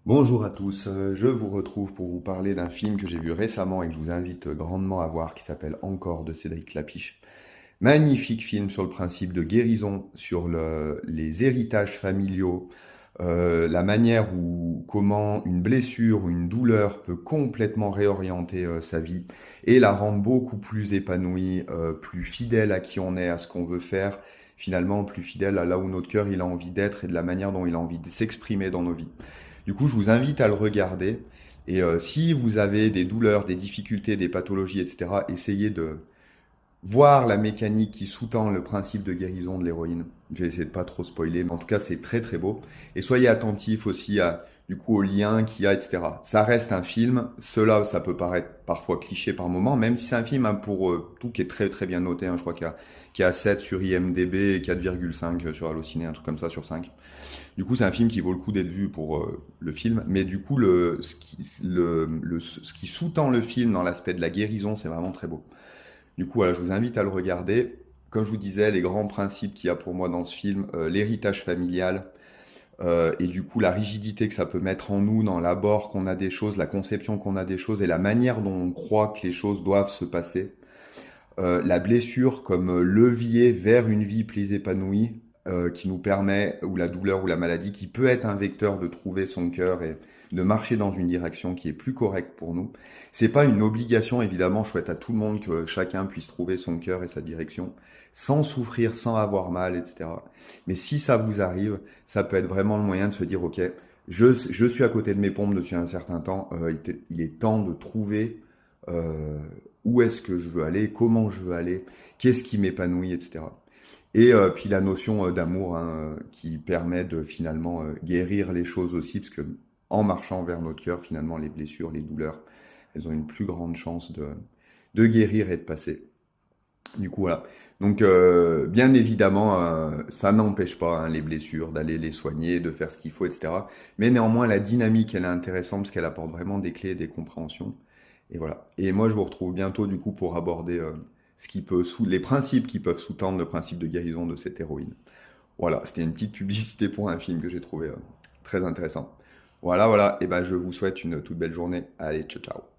Bonjour à tous, je vous retrouve pour vous parler d'un film que j'ai vu récemment et que je vous invite grandement à voir qui s'appelle Encore de Cédric Clapiche. Magnifique film sur le principe de guérison, sur les héritages familiaux, la manière où comment une blessure ou une douleur peut complètement réorienter sa vie et la rendre beaucoup plus épanouie, plus fidèle à qui on est, à ce qu'on veut faire, finalement plus fidèle à là où notre cœur il a envie d'être et de la manière dont il a envie de s'exprimer dans nos vies. Du coup, je vous invite à le regarder. Et si vous avez des douleurs, des difficultés, des pathologies, etc., essayez de voir la mécanique qui sous-tend le principe de guérison de l'héroïne. Je vais essayer de pas trop spoiler, mais en tout cas, c'est très très beau. Et soyez attentifs aussi du coup, aux liens qu'il y a, etc. Ça reste un film. Cela, ça peut paraître parfois cliché par moment, même si c'est un film hein, pour tout qui est très très bien noté. Hein. Je crois qu'il y a 7 sur IMDb et 4,5 sur Allociné, un truc comme ça sur 5. Du coup, c'est un film qui vaut le coup d'être vu pour le film. Mais du coup, ce qui sous-tend le film dans l'aspect de la guérison, c'est vraiment très beau. Du coup, voilà, je vous invite à le regarder. Comme je vous disais, les grands principes qu'il y a pour moi dans ce film, l'héritage familial, et du coup la rigidité que ça peut mettre en nous dans l'abord qu'on a des choses, la conception qu'on a des choses et la manière dont on croit que les choses doivent se passer. La blessure comme levier vers une vie plus épanouie qui nous permet, ou la douleur ou la maladie, qui peut être un vecteur de trouver son cœur et de marcher dans une direction qui est plus correcte pour nous. C'est pas une obligation, évidemment, je souhaite à tout le monde que chacun puisse trouver son cœur et sa direction, sans souffrir, sans avoir mal, etc. Mais si ça vous arrive, ça peut être vraiment le moyen de se dire, ok, je suis à côté de mes pompes depuis un certain temps, il est temps de trouver euh, où est-ce que je veux aller, comment je veux aller, qu'est-ce qui m'épanouit, etc. Et puis la notion d'amour hein, qui permet de finalement guérir les choses aussi, parce que en marchant vers notre cœur, finalement, les blessures, les douleurs, elles ont une plus grande chance de guérir et de passer. Du coup, voilà. Donc, bien évidemment, ça n'empêche pas hein, les blessures d'aller les soigner, de faire ce qu'il faut, etc. Mais néanmoins, la dynamique, elle est intéressante parce qu'elle apporte vraiment des clés et des compréhensions. Et voilà. Et moi, je vous retrouve bientôt, du coup, pour aborder les principes qui peuvent sous-tendre le principe de guérison de cette héroïne. Voilà, c'était une petite publicité pour un film que j'ai trouvé très intéressant. Voilà, voilà. Et ben, je vous souhaite une toute belle journée. Allez, ciao, ciao.